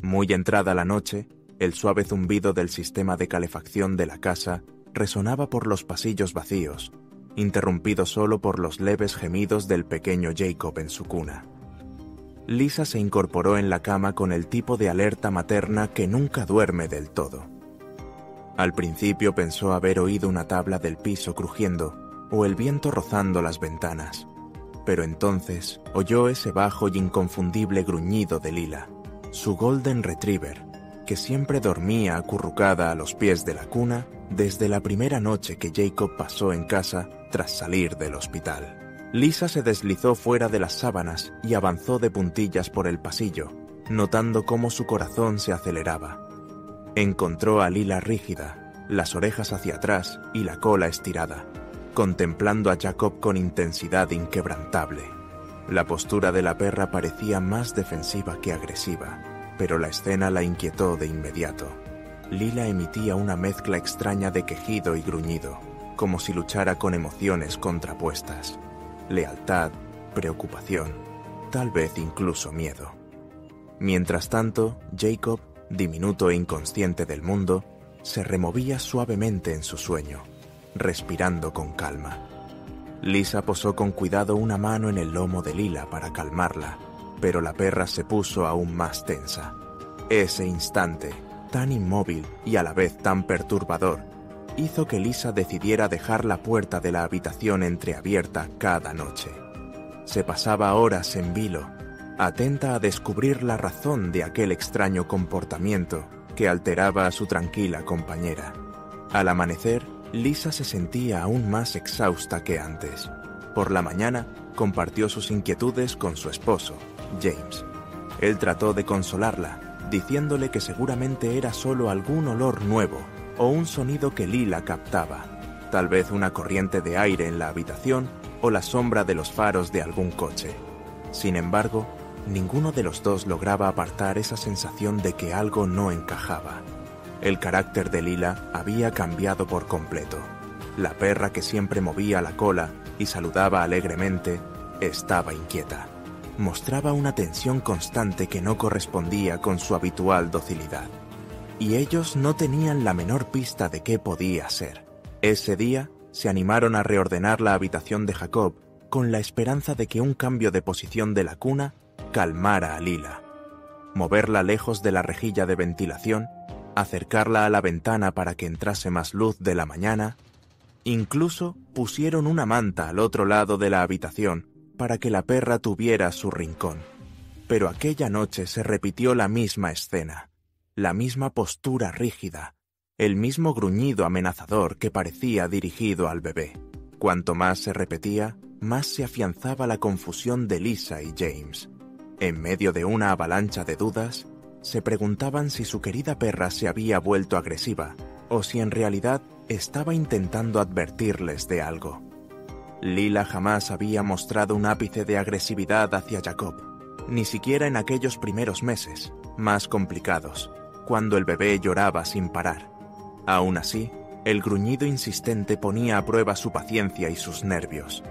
Muy entrada la noche, el suave zumbido del sistema de calefacción de la casa resonaba por los pasillos vacíos, interrumpido solo por los leves gemidos del pequeño Jacob en su cuna. Lisa se incorporó en la cama con el tipo de alerta materna que nunca duerme del todo. Al principio pensó haber oído una tabla del piso crujiendo o el viento rozando las ventanas, pero entonces oyó ese bajo y inconfundible gruñido de Lila, su Golden Retriever, que siempre dormía acurrucada a los pies de la cuna desde la primera noche que Jacob pasó en casa tras salir del hospital. Lisa se deslizó fuera de las sábanas y avanzó de puntillas por el pasillo, notando cómo su corazón se aceleraba. Encontró a Lila rígida, las orejas hacia atrás y la cola estirada, contemplando a Jacob con intensidad inquebrantable. La postura de la perra parecía más defensiva que agresiva, pero la escena la inquietó de inmediato. Lila emitía una mezcla extraña de quejido y gruñido, como si luchara con emociones contrapuestas. Lealtad, preocupación, tal vez incluso miedo. Mientras tanto, Jacob, diminuto e inconsciente del mundo, se removía suavemente en su sueño, respirando con calma. Lisa posó con cuidado una mano en el lomo de Lila para calmarla, pero la perra se puso aún más tensa. Ese instante, tan inmóvil y a la vez tan perturbador, hizo que Lisa decidiera dejar la puerta de la habitación entreabierta cada noche. Se pasaba horas en vilo, atenta a descubrir la razón de aquel extraño comportamiento que alteraba a su tranquila compañera. Al amanecer, Lisa se sentía aún más exhausta que antes. Por la mañana, compartió sus inquietudes con su esposo, James. Él trató de consolarla, diciéndole que seguramente era solo algún olor nuevo o un sonido que Lila captaba, tal vez una corriente de aire en la habitación o la sombra de los faros de algún coche. Sin embargo, ninguno de los dos lograba apartar esa sensación de que algo no encajaba. El carácter de Lila había cambiado por completo. La perra que siempre movía la cola y saludaba alegremente estaba inquieta. Mostraba una tensión constante que no correspondía con su habitual docilidad. Y ellos no tenían la menor pista de qué podía ser. Ese día se animaron a reordenar la habitación de Jacob con la esperanza de que un cambio de posición de la cuna calmara a Lila. Moverla lejos de la rejilla de ventilación, acercarla a la ventana para que entrase más luz de la mañana. Incluso pusieron una manta al otro lado de la habitación para que la perra tuviera su rincón. Pero aquella noche se repitió la misma escena. La misma postura rígida, el mismo gruñido amenazador que parecía dirigido al bebé. Cuanto más se repetía, más se afianzaba la confusión de Lisa y James. En medio de una avalancha de dudas, se preguntaban si su querida perra se había vuelto agresiva o si en realidad estaba intentando advertirles de algo. Lila jamás había mostrado un ápice de agresividad hacia Jacob, ni siquiera en aquellos primeros meses, más complicados, cuando el bebé lloraba sin parar. Aún así, el gruñido insistente ponía a prueba su paciencia y sus nervios.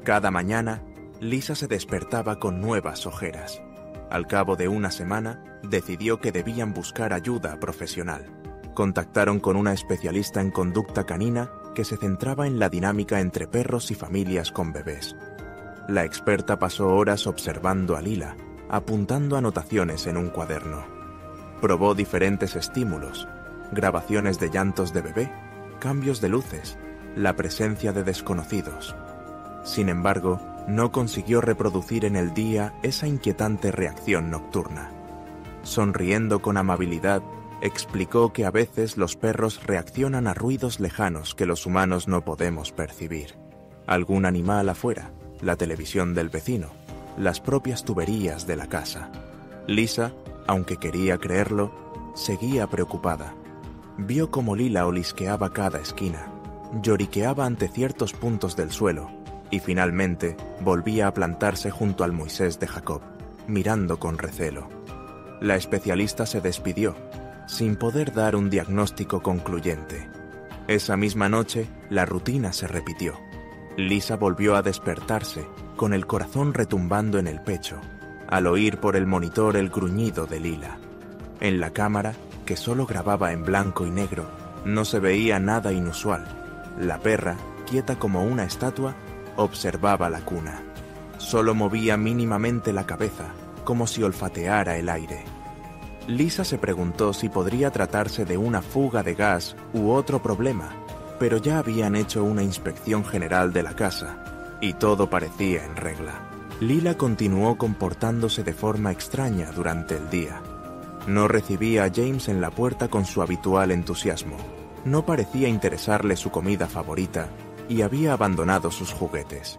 Cada mañana, Lisa se despertaba con nuevas ojeras. Al cabo de una semana, decidió que debían buscar ayuda profesional. Contactaron con una especialista en conducta canina que se centraba en la dinámica entre perros y familias con bebés. La experta pasó horas observando a Lila, apuntando anotaciones en un cuaderno. Probó diferentes estímulos, grabaciones de llantos de bebé, cambios de luces, la presencia de desconocidos. Sin embargo, no consiguió reproducir en el día esa inquietante reacción nocturna. Sonriendo con amabilidad, explicó que a veces los perros reaccionan a ruidos lejanos que los humanos no podemos percibir. Algún animal afuera, la televisión del vecino, las propias tuberías de la casa. Lisa, aunque quería creerlo, seguía preocupada. Vio cómo Lila olisqueaba cada esquina, lloriqueaba ante ciertos puntos del suelo y finalmente volvía a plantarse junto al Moisés de Jacob, mirando con recelo. La especialista se despidió, sin poder dar un diagnóstico concluyente. Esa misma noche, la rutina se repitió. Lisa volvió a despertarse, con el corazón retumbando en el pecho, al oír por el monitor el gruñido de Lila. En la cámara, que solo grababa en blanco y negro, no se veía nada inusual. La perra, quieta como una estatua, observaba la cuna. Solo movía mínimamente la cabeza, como si olfateara el aire. Lisa se preguntó si podría tratarse de una fuga de gas u otro problema, pero ya habían hecho una inspección general de la casa, y todo parecía en regla. Lila continuó comportándose de forma extraña durante el día. No recibía a James en la puerta con su habitual entusiasmo. No parecía interesarle su comida favorita y había abandonado sus juguetes.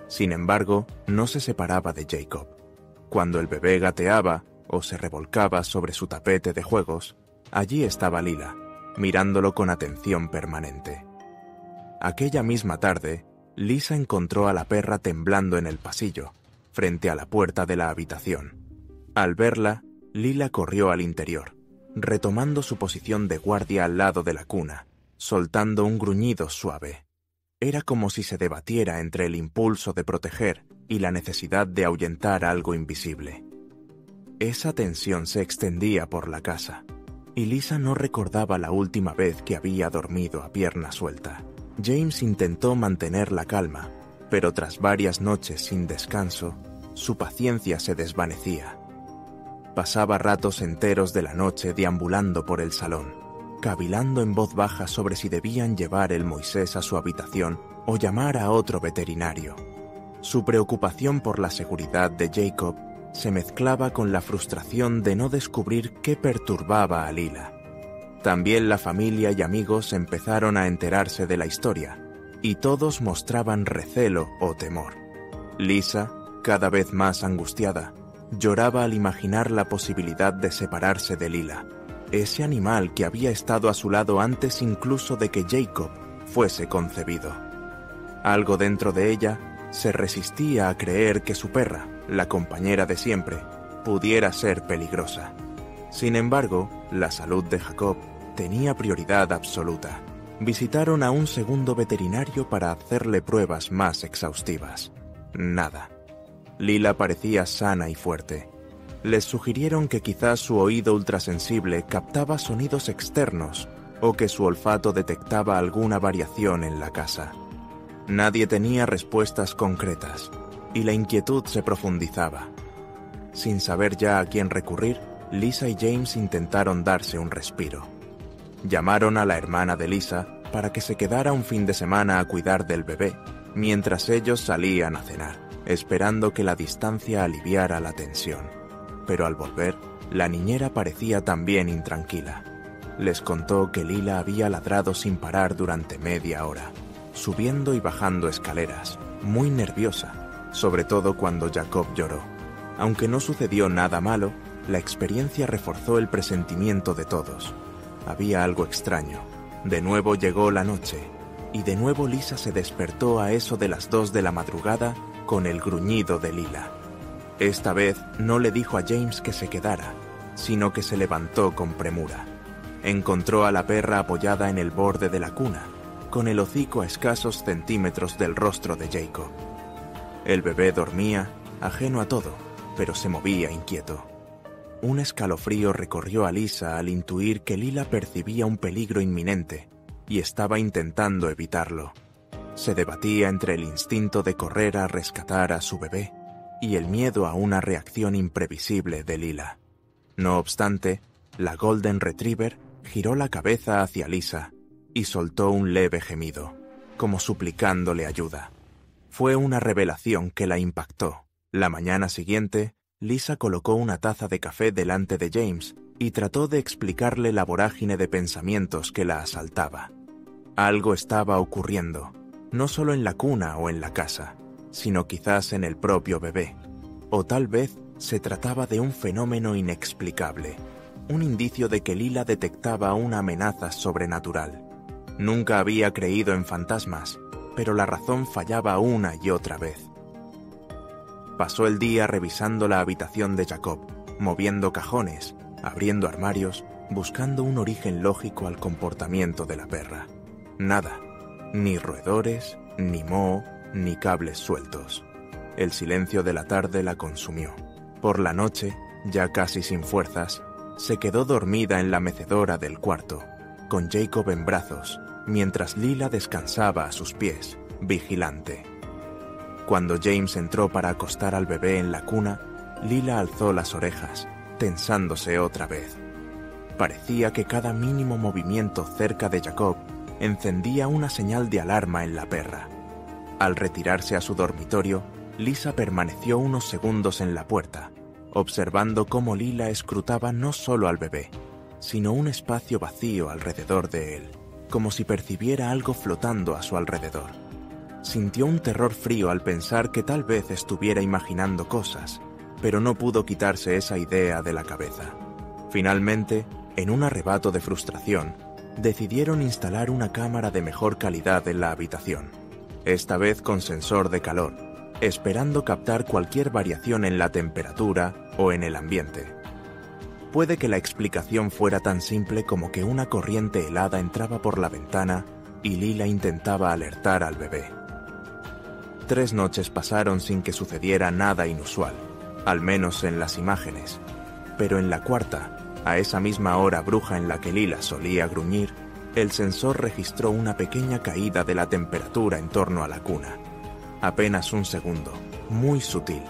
Sin embargo, no se separaba de Jacob. Cuando el bebé gateaba o se revolcaba sobre su tapete de juegos, allí estaba Lila, mirándolo con atención permanente. Aquella misma tarde, Lisa encontró a la perra temblando en el pasillo, frente a la puerta de la habitación. Al verla, Lila corrió al interior, retomando su posición de guardia al lado de la cuna, soltando un gruñido suave. Era como si se debatiera entre el impulso de proteger y la necesidad de ahuyentar algo invisible. Esa tensión se extendía por la casa, y Lisa no recordaba la última vez que había dormido a pierna suelta. James intentó mantener la calma, pero tras varias noches sin descanso, su paciencia se desvanecía. Pasaba ratos enteros de la noche deambulando por el salón, cavilando en voz baja sobre si debían llevar el Moisés a su habitación o llamar a otro veterinario. Su preocupación por la seguridad de Jacob se mezclaba con la frustración de no descubrir qué perturbaba a Lila. También la familia y amigos empezaron a enterarse de la historia, y todos mostraban recelo o temor. Lisa, cada vez más angustiada, lloraba al imaginar la posibilidad de separarse de Lila, ese animal que había estado a su lado antes incluso de que Jacob fuese concebido. Algo dentro de ella se resistía a creer que su perra, la compañera de siempre, pudiera ser peligrosa. Sin embargo, la salud de Jacob tenía prioridad absoluta. Visitaron a un segundo veterinario para hacerle pruebas más exhaustivas. Nada. Lila parecía sana y fuerte. Les sugirieron que quizás su oído ultrasensible captaba sonidos externos o que su olfato detectaba alguna variación en la casa. Nadie tenía respuestas concretas y la inquietud se profundizaba. Sin saber ya a quién recurrir, Lisa y James intentaron darse un respiro. Llamaron a la hermana de Lisa para que se quedara un fin de semana a cuidar del bebé, mientras ellos salían a cenar, esperando que la distancia aliviara la tensión. Pero al volver, la niñera parecía también intranquila. Les contó que Lila había ladrado sin parar durante media hora, subiendo y bajando escaleras, muy nerviosa, sobre todo cuando Jacob lloró. Aunque no sucedió nada malo, la experiencia reforzó el presentimiento de todos. Había algo extraño. De nuevo llegó la noche, y de nuevo Lisa se despertó a eso de las 2 de la madrugada con el gruñido de Lila. Esta vez no le dijo a James que se quedara, sino que se levantó con premura. Encontró a la perra apoyada en el borde de la cuna, con el hocico a escasos centímetros del rostro de Jacob. El bebé dormía, ajeno a todo, pero se movía inquieto. Un escalofrío recorrió a Lisa al intuir que Lila percibía un peligro inminente y estaba intentando evitarlo. Se debatía entre el instinto de correr a rescatar a su bebé y el miedo a una reacción imprevisible de Lila. No obstante, la Golden Retriever giró la cabeza hacia Lisa y soltó un leve gemido, como suplicándole ayuda. Fue una revelación que la impactó. La mañana siguiente, Lisa colocó una taza de café delante de James y trató de explicarle la vorágine de pensamientos que la asaltaba. Algo estaba ocurriendo, no solo en la cuna o en la casa, sino quizás en el propio bebé. O tal vez se trataba de un fenómeno inexplicable, un indicio de que Lila detectaba una amenaza sobrenatural. Nunca había creído en fantasmas, pero la razón fallaba una y otra vez. Pasó el día revisando la habitación de Jacob, moviendo cajones, abriendo armarios, buscando un origen lógico al comportamiento de la perra. Nada, ni roedores, ni moho, ni cables sueltos. El silencio de la tarde la consumió. Por la noche, ya casi sin fuerzas, se quedó dormida en la mecedora del cuarto, con Jacob en brazos, mientras Lila descansaba a sus pies, vigilante. Cuando James entró para acostar al bebé en la cuna, Lila alzó las orejas, tensándose otra vez. Parecía que cada mínimo movimiento cerca de Jacob encendía una señal de alarma en la perra. Al retirarse a su dormitorio, Lisa permaneció unos segundos en la puerta, observando cómo Lila escrutaba no solo al bebé, sino un espacio vacío alrededor de él, como si percibiera algo flotando a su alrededor. Sintió un terror frío al pensar que tal vez estuviera imaginando cosas, pero no pudo quitarse esa idea de la cabeza. Finalmente, en un arrebato de frustración, decidieron instalar una cámara de mejor calidad en la habitación, esta vez con sensor de calor, esperando captar cualquier variación en la temperatura o en el ambiente. Puede que la explicación fuera tan simple como que una corriente helada entraba por la ventana y Lila intentaba alertar al bebé. 3 noches pasaron sin que sucediera nada inusual, al menos en las imágenes, pero en la cuarta, a esa misma hora bruja en la que Lila solía gruñir, el sensor registró una pequeña caída de la temperatura en torno a la cuna. Apenas un segundo, muy sutil.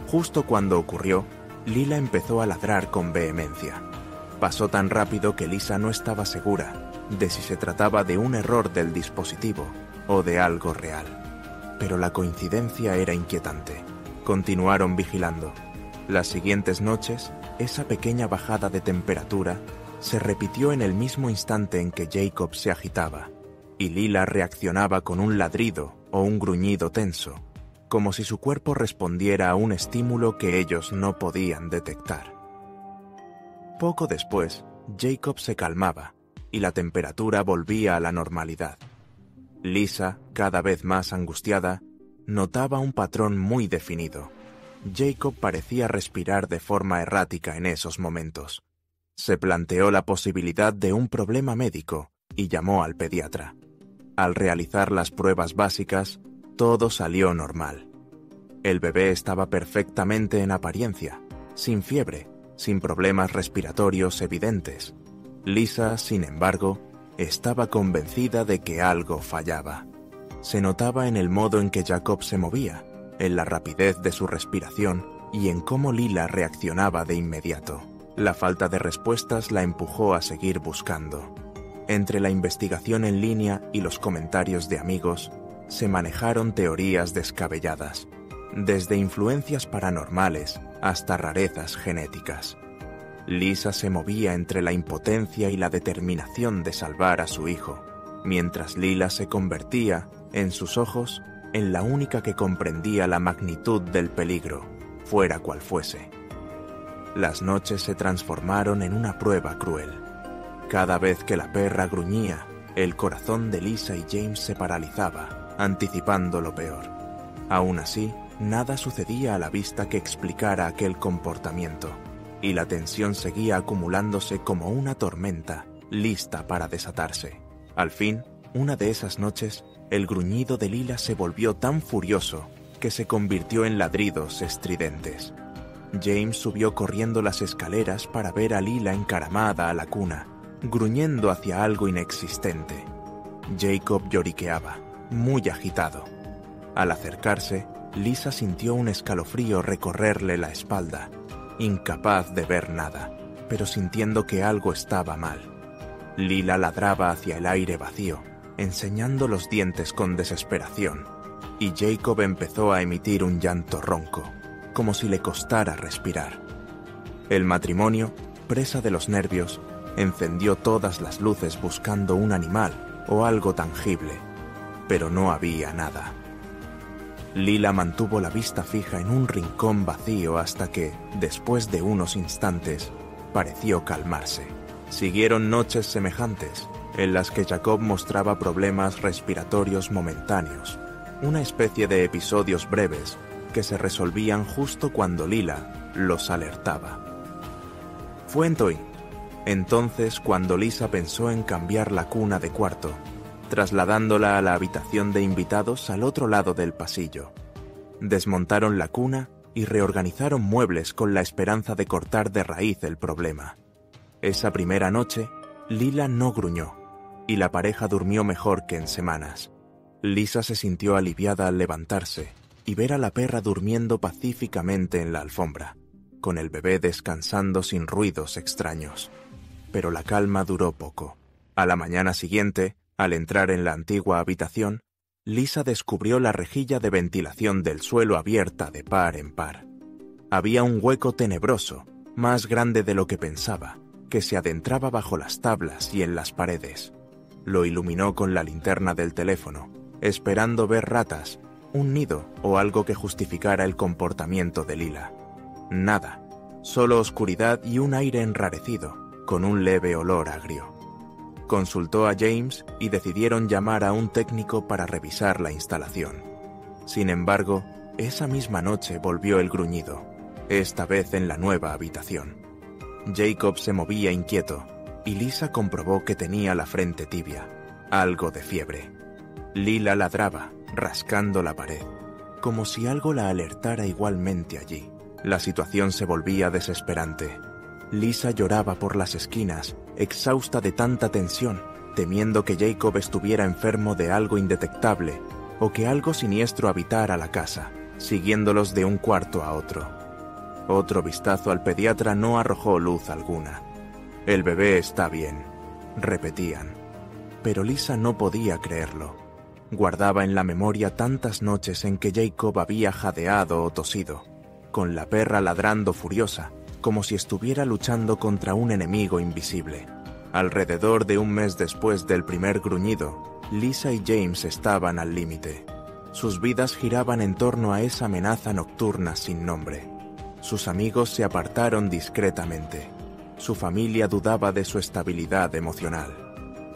Justo cuando ocurrió, Lila empezó a ladrar con vehemencia. Pasó tan rápido que Lisa no estaba segura de si se trataba de un error del dispositivo o de algo real. Pero la coincidencia era inquietante. Continuaron vigilando. Las siguientes noches, esa pequeña bajada de temperatura se repitió en el mismo instante en que Jacob se agitaba, y Lila reaccionaba con un ladrido o un gruñido tenso, como si su cuerpo respondiera a un estímulo que ellos no podían detectar. Poco después, Jacob se calmaba, y la temperatura volvía a la normalidad. Lisa, cada vez más angustiada, notaba un patrón muy definido. Jacob parecía respirar de forma errática en esos momentos. Se planteó la posibilidad de un problema médico y llamó al pediatra. Al realizar las pruebas básicas, todo salió normal. El bebé estaba perfectamente en apariencia, sin fiebre, sin problemas respiratorios evidentes. Lisa, sin embargo, estaba convencida de que algo fallaba. Se notaba en el modo en que Jacob se movía, en la rapidez de su respiración y en cómo Lila reaccionaba de inmediato. La falta de respuestas la empujó a seguir buscando. Entre la investigación en línea y los comentarios de amigos, se manejaron teorías descabelladas, desde influencias paranormales hasta rarezas genéticas. Lisa se movía entre la impotencia y la determinación de salvar a su hijo, mientras Lila se convertía, en sus ojos, en la única que comprendía la magnitud del peligro, fuera cual fuese. Las noches se transformaron en una prueba cruel. Cada vez que la perra gruñía, el corazón de Lisa y James se paralizaba, anticipando lo peor. Aún así, nada sucedía a la vista que explicara aquel comportamiento, y la tensión seguía acumulándose como una tormenta, lista para desatarse. Al fin, una de esas noches, el gruñido de Lila se volvió tan furioso que se convirtió en ladridos estridentes. James subió corriendo las escaleras para ver a Lila encaramada a la cuna, gruñendo hacia algo inexistente. Jacob lloriqueaba, muy agitado. Al acercarse, Lisa sintió un escalofrío recorrerle la espalda, incapaz de ver nada, pero sintiendo que algo estaba mal. Lila ladraba hacia el aire vacío, enseñando los dientes con desesperación, y Jacob empezó a emitir un llanto ronco, como si le costara respirar. El matrimonio, presa de los nervios, encendió todas las luces buscando un animal o algo tangible, pero no había nada. Lila mantuvo la vista fija en un rincón vacío hasta que, después de unos instantes, pareció calmarse. Siguieron noches semejantes, en las que Jacob mostraba problemas respiratorios momentáneos, una especie de episodios breves que se resolvían justo cuando Lila los alertaba. Fue entonces cuando Lisa pensó en cambiar la cuna de cuarto, trasladándola a la habitación de invitados al otro lado del pasillo. Desmontaron la cuna y reorganizaron muebles con la esperanza de cortar de raíz el problema. Esa primera noche, Lila no gruñó, y la pareja durmió mejor que en semanas. Lisa se sintió aliviada al levantarse y ver a la perra durmiendo pacíficamente en la alfombra, con el bebé descansando sin ruidos extraños. Pero la calma duró poco. A la mañana siguiente, al entrar en la antigua habitación, Lisa descubrió la rejilla de ventilación del suelo abierta de par en par. Había un hueco tenebroso, más grande de lo que pensaba, que se adentraba bajo las tablas y en las paredes. Lo iluminó con la linterna del teléfono, esperando ver ratas, un nido o algo que justificara el comportamiento de Lila. Nada, solo oscuridad y un aire enrarecido, con un leve olor agrio. Consultó a James y decidieron llamar a un técnico para revisar la instalación. Sin embargo, esa misma noche volvió el gruñido, esta vez en la nueva habitación. Jacob se movía inquieto y Lisa comprobó que tenía la frente tibia, algo de fiebre. Lila ladraba, rascando la pared, como si algo la alertara igualmente allí. La situación se volvía desesperante. Lisa lloraba por las esquinas, exhausta de tanta tensión, temiendo que Jacob estuviera enfermo de algo indetectable o que algo siniestro habitara la casa, siguiéndolos de un cuarto a otro. Otro vistazo al pediatra no arrojó luz alguna. «El bebé está bien», repetían. Pero Lisa no podía creerlo. Guardaba en la memoria tantas noches en que Jacob había jadeado o tosido, con la perra ladrando furiosa, como si estuviera luchando contra un enemigo invisible. Alrededor de un mes después del primer gruñido, Lisa y James estaban al límite. Sus vidas giraban en torno a esa amenaza nocturna sin nombre. Sus amigos se apartaron discretamente. Su familia dudaba de su estabilidad emocional.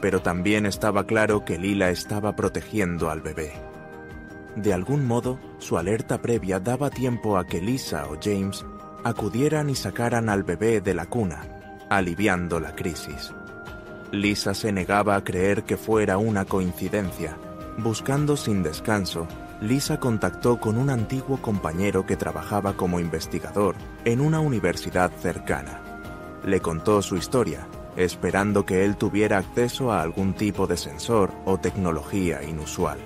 Pero también estaba claro que Lila estaba protegiendo al bebé. De algún modo, su alerta previa daba tiempo a que Lisa o James acudieran y sacaran al bebé de la cuna, aliviando la crisis. Lisa se negaba a creer que fuera una coincidencia. Buscando sin descanso, Lisa contactó con un antiguo compañero que trabajaba como investigador en una universidad cercana. Le contó su historia, esperando que él tuviera acceso a algún tipo de sensor o tecnología inusual.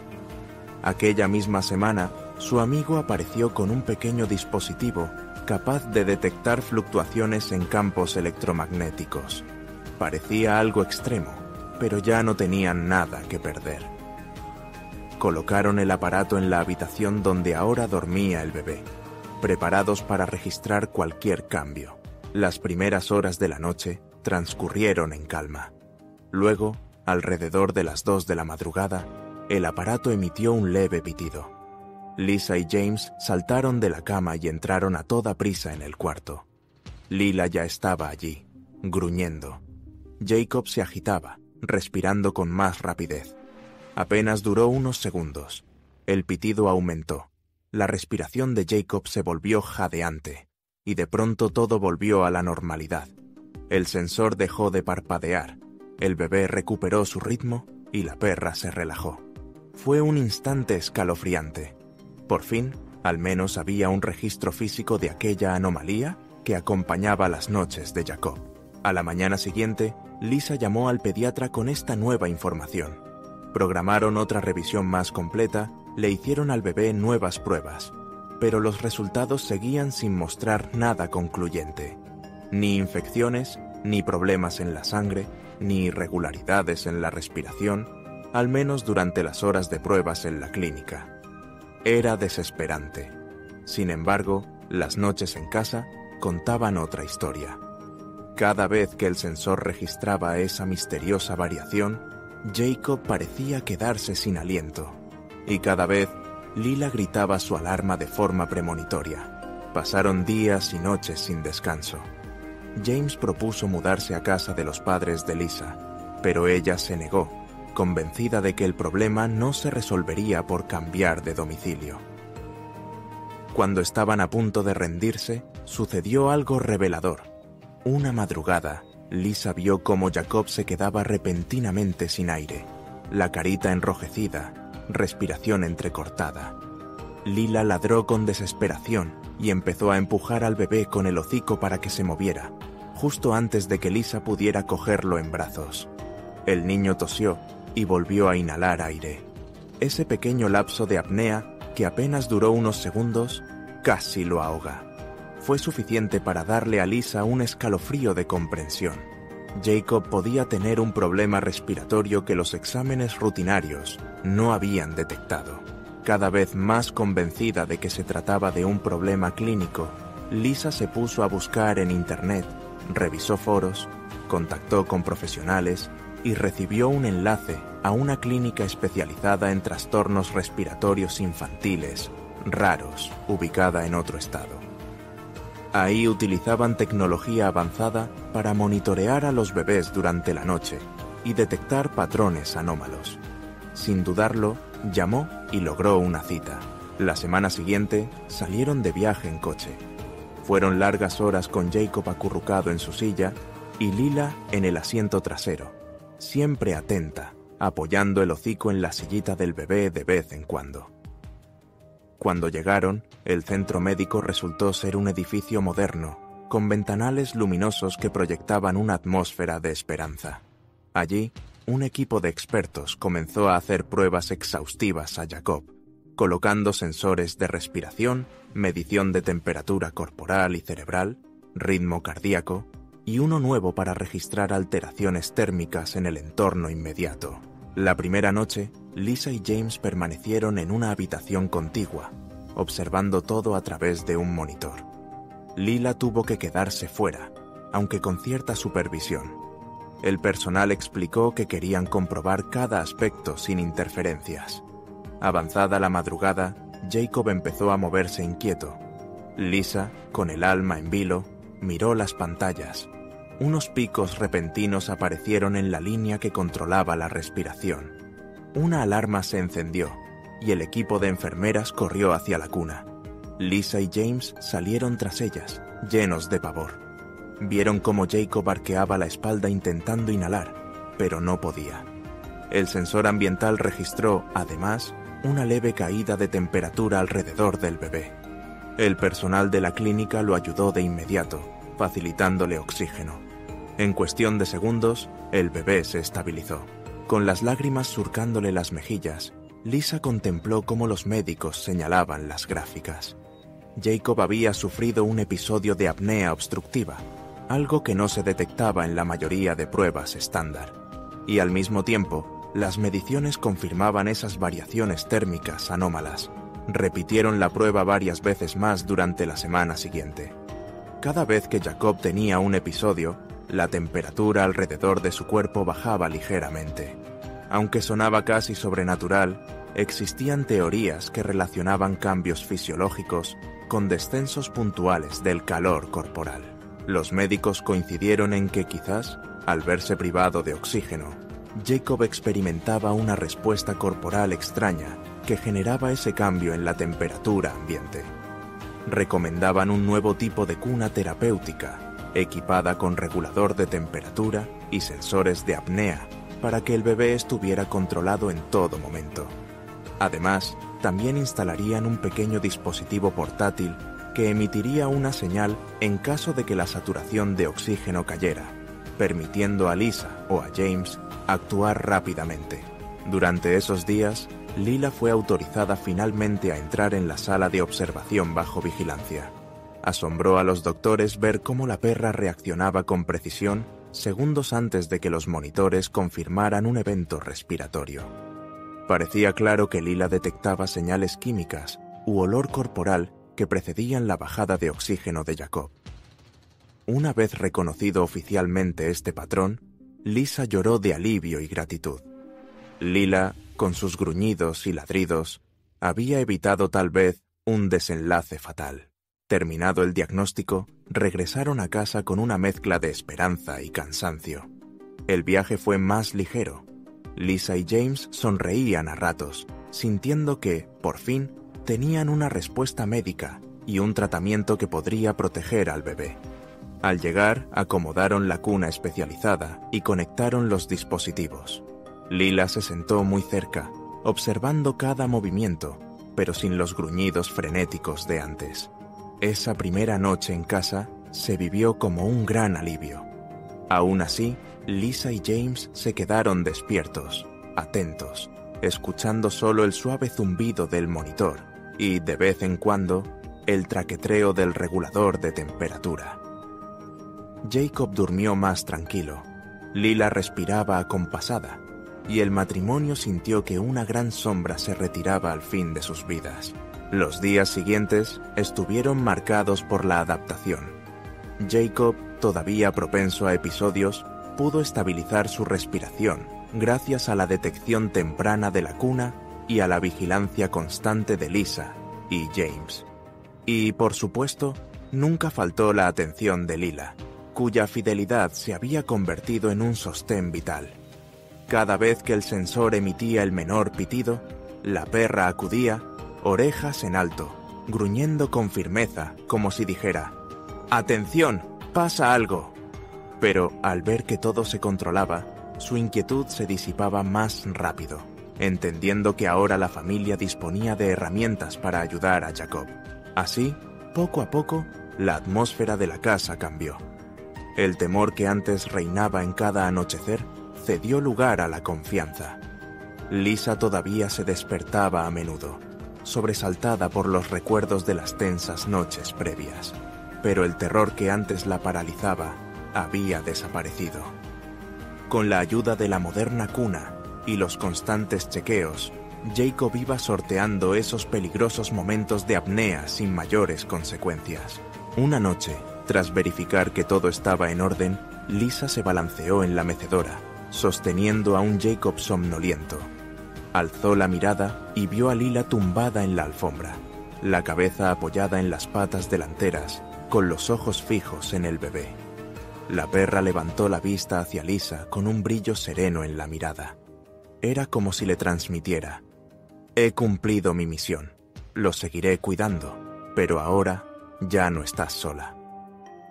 Aquella misma semana, su amigo apareció con un pequeño dispositivo capaz de detectar fluctuaciones en campos electromagnéticos. Parecía algo extremo, pero ya no tenían nada que perder. Colocaron el aparato en la habitación donde ahora dormía el bebé, preparados para registrar cualquier cambio. Las primeras horas de la noche transcurrieron en calma. Luego, alrededor de las 2 de la madrugada, el aparato emitió un leve pitido. Lisa y James saltaron de la cama y entraron a toda prisa en el cuarto. Lila ya estaba allí, gruñendo. Jacob se agitaba, respirando con más rapidez. Apenas duró unos segundos. El pitido aumentó. La respiración de Jacob se volvió jadeante, y de pronto todo volvió a la normalidad. El sensor dejó de parpadear, el bebé recuperó su ritmo y la perra se relajó. Fue un instante escalofriante. Por fin, al menos había un registro físico de aquella anomalía que acompañaba las noches de Jacob. A la mañana siguiente, Lisa llamó al pediatra con esta nueva información. Programaron otra revisión más completa, le hicieron al bebé nuevas pruebas, pero los resultados seguían sin mostrar nada concluyente. Ni infecciones, ni problemas en la sangre, ni irregularidades en la respiración, al menos durante las horas de pruebas en la clínica. Era desesperante. Sin embargo, las noches en casa contaban otra historia. Cada vez que el sensor registraba esa misteriosa variación, Jacob parecía quedarse sin aliento, y cada vez Lila gritaba su alarma de forma premonitoria. Pasaron días y noches sin descanso. James propuso mudarse a casa de los padres de Lisa, pero ella se negó, convencida de que el problema no se resolvería por cambiar de domicilio. Cuando estaban a punto de rendirse, sucedió algo revelador. Una madrugada, Lisa vio cómo Jacob se quedaba repentinamente sin aire, la carita enrojecida, respiración entrecortada. Lila ladró con desesperación y empezó a empujar al bebé con el hocico para que se moviera, justo antes de que Lisa pudiera cogerlo en brazos. El niño tosió y volvió a inhalar aire. Ese pequeño lapso de apnea, que apenas duró unos segundos, casi lo ahoga. Fue suficiente para darle a Lisa un escalofrío de comprensión. Jacob podía tener un problema respiratorio que los exámenes rutinarios no habían detectado. Cada vez más convencida de que se trataba de un problema clínico, Lisa se puso a buscar en Internet, revisó foros, contactó con profesionales y recibió un enlace a una clínica especializada en trastornos respiratorios infantiles raros, ubicada en otro estado. Ahí utilizaban tecnología avanzada para monitorear a los bebés durante la noche y detectar patrones anómalos. Sin dudarlo, llamó y logró una cita. La semana siguiente salieron de viaje en coche. Fueron largas horas con Jacob acurrucado en su silla y Lila en el asiento trasero, siempre atenta, apoyando el hocico en la sillita del bebé de vez en cuando. Cuando llegaron, el centro médico resultó ser un edificio moderno, con ventanales luminosos que proyectaban una atmósfera de esperanza. Allí, un equipo de expertos comenzó a hacer pruebas exhaustivas a Jacob, colocando sensores de respiración, medición de temperatura corporal y cerebral, ritmo cardíaco, y uno nuevo para registrar alteraciones térmicas en el entorno inmediato. La primera noche, Lisa y James permanecieron en una habitación contigua, observando todo a través de un monitor. Lila tuvo que quedarse fuera, aunque con cierta supervisión. El personal explicó que querían comprobar cada aspecto sin interferencias. Avanzada la madrugada, Jacob empezó a moverse inquieto. Lisa, con el alma en vilo, miró las pantallas. Unos picos repentinos aparecieron en la línea que controlaba la respiración. Una alarma se encendió y el equipo de enfermeras corrió hacia la cuna. Lisa y James salieron tras ellas, llenos de pavor. Vieron cómo Jacob arqueaba la espalda intentando inhalar, pero no podía. El sensor ambiental registró, además, una leve caída de temperatura alrededor del bebé. El personal de la clínica lo ayudó de inmediato, facilitándole oxígeno. En cuestión de segundos, el bebé se estabilizó. Con las lágrimas surcándole las mejillas, Lisa contempló cómo los médicos señalaban las gráficas. Jacob había sufrido un episodio de apnea obstructiva, algo que no se detectaba en la mayoría de pruebas estándar. Y al mismo tiempo, las mediciones confirmaban esas variaciones térmicas anómalas. Repitieron la prueba varias veces más durante la semana siguiente. Cada vez que Jacob tenía un episodio, la temperatura alrededor de su cuerpo bajaba ligeramente. Aunque sonaba casi sobrenatural, existían teorías que relacionaban cambios fisiológicos con descensos puntuales del calor corporal. Los médicos coincidieron en que quizás, al verse privado de oxígeno, Jacob experimentaba una respuesta corporal extraña que generaba ese cambio en la temperatura ambiente. Recomendaban un nuevo tipo de cuna terapéutica, equipada con regulador de temperatura y sensores de apnea, para que el bebé estuviera controlado en todo momento. Además, también instalarían un pequeño dispositivo portátil que emitiría una señal en caso de que la saturación de oxígeno cayera, permitiendo a Lisa o a James actuar rápidamente. Durante esos días, Lila fue autorizada finalmente a entrar en la sala de observación bajo vigilancia. Asombró a los doctores ver cómo la perra reaccionaba con precisión segundos antes de que los monitores confirmaran un evento respiratorio. Parecía claro que Lila detectaba señales químicas u olor corporal que precedían la bajada de oxígeno de Jacob. Una vez reconocido oficialmente este patrón, Lisa lloró de alivio y gratitud. Lila, con sus gruñidos y ladridos, había evitado tal vez un desenlace fatal. Terminado el diagnóstico, regresaron a casa con una mezcla de esperanza y cansancio. El viaje fue más ligero. Lisa y James sonreían a ratos, sintiendo que, por fin, tenían una respuesta médica y un tratamiento que podría proteger al bebé. Al llegar, acomodaron la cuna especializada y conectaron los dispositivos. Lila se sentó muy cerca, observando cada movimiento, pero sin los gruñidos frenéticos de antes. Esa primera noche en casa se vivió como un gran alivio. Aún así, Lisa y James se quedaron despiertos, atentos, escuchando solo el suave zumbido del monitor y, de vez en cuando, el traquetreo del regulador de temperatura. Jacob durmió más tranquilo, Lila respiraba acompasada, y el matrimonio sintió que una gran sombra se retiraba al fin de sus vidas. Los días siguientes estuvieron marcados por la adaptación. Jacob, todavía propenso a episodios, pudo estabilizar su respiración gracias a la detección temprana de la cuna y a la vigilancia constante de Lisa y James. Y, por supuesto, nunca faltó la atención de Lila, cuya fidelidad se había convertido en un sostén vital. Cada vez que el sensor emitía el menor pitido, la perra acudía, orejas en alto, gruñendo con firmeza, como si dijera: «¡Atención! ¡Pasa algo!». Pero, al ver que todo se controlaba, su inquietud se disipaba más rápido, entendiendo que ahora la familia disponía de herramientas para ayudar a Jacob. Así, poco a poco, la atmósfera de la casa cambió. El temor que antes reinaba en cada anochecer cedió lugar a la confianza. Lisa todavía se despertaba a menudo, sobresaltada por los recuerdos de las tensas noches previas, pero el terror que antes la paralizaba había desaparecido. Con la ayuda de la moderna cuna y los constantes chequeos, Jacob iba sorteando esos peligrosos momentos de apnea sin mayores consecuencias. Una noche, tras verificar que todo estaba en orden, Lisa se balanceó en la mecedora, sosteniendo a un Jacob somnoliento. Alzó la mirada y vio a Lila tumbada en la alfombra, la cabeza apoyada en las patas delanteras, con los ojos fijos en el bebé. La perra levantó la vista hacia Lisa con un brillo sereno en la mirada. Era como si le transmitiera: «He cumplido mi misión, lo seguiré cuidando, pero ahora ya no estás sola».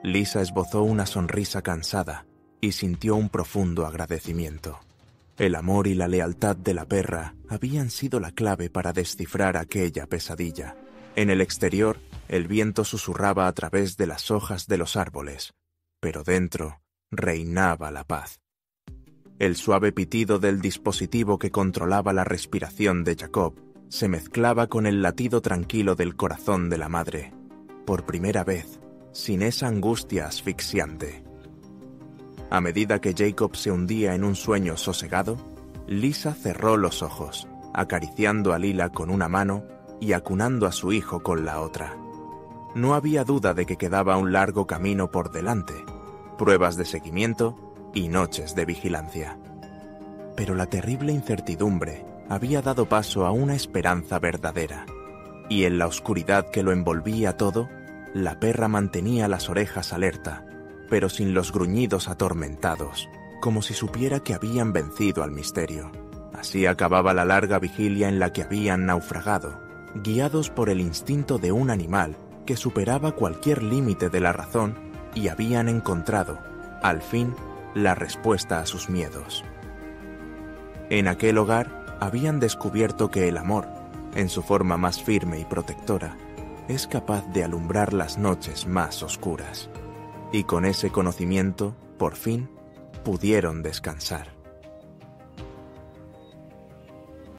Lisa esbozó una sonrisa cansada y sintió un profundo agradecimiento. El amor y la lealtad de la perra habían sido la clave para descifrar aquella pesadilla. En el exterior, el viento susurraba a través de las hojas de los árboles, pero dentro reinaba la paz. El suave pitido del dispositivo que controlaba la respiración de Jacob se mezclaba con el latido tranquilo del corazón de la madre, por primera vez, sin esa angustia asfixiante. A medida que Jacob se hundía en un sueño sosegado, Lisa cerró los ojos, acariciando a Lila con una mano y acunando a su hijo con la otra. No había duda de que quedaba un largo camino por delante, pruebas de seguimiento y noches de vigilancia. Pero la terrible incertidumbre había dado paso a una esperanza verdadera, y en la oscuridad que lo envolvía todo, la perra mantenía las orejas alerta, pero sin los gruñidos atormentados, como si supiera que habían vencido al misterio. Así acababa la larga vigilia en la que habían naufragado, guiados por el instinto de un animal que superaba cualquier límite de la razón, y habían encontrado, al fin, la respuesta a sus miedos. En aquel hogar habían descubierto que el amor, en su forma más firme y protectora, es capaz de alumbrar las noches más oscuras. Y con ese conocimiento, por fin, pudieron descansar.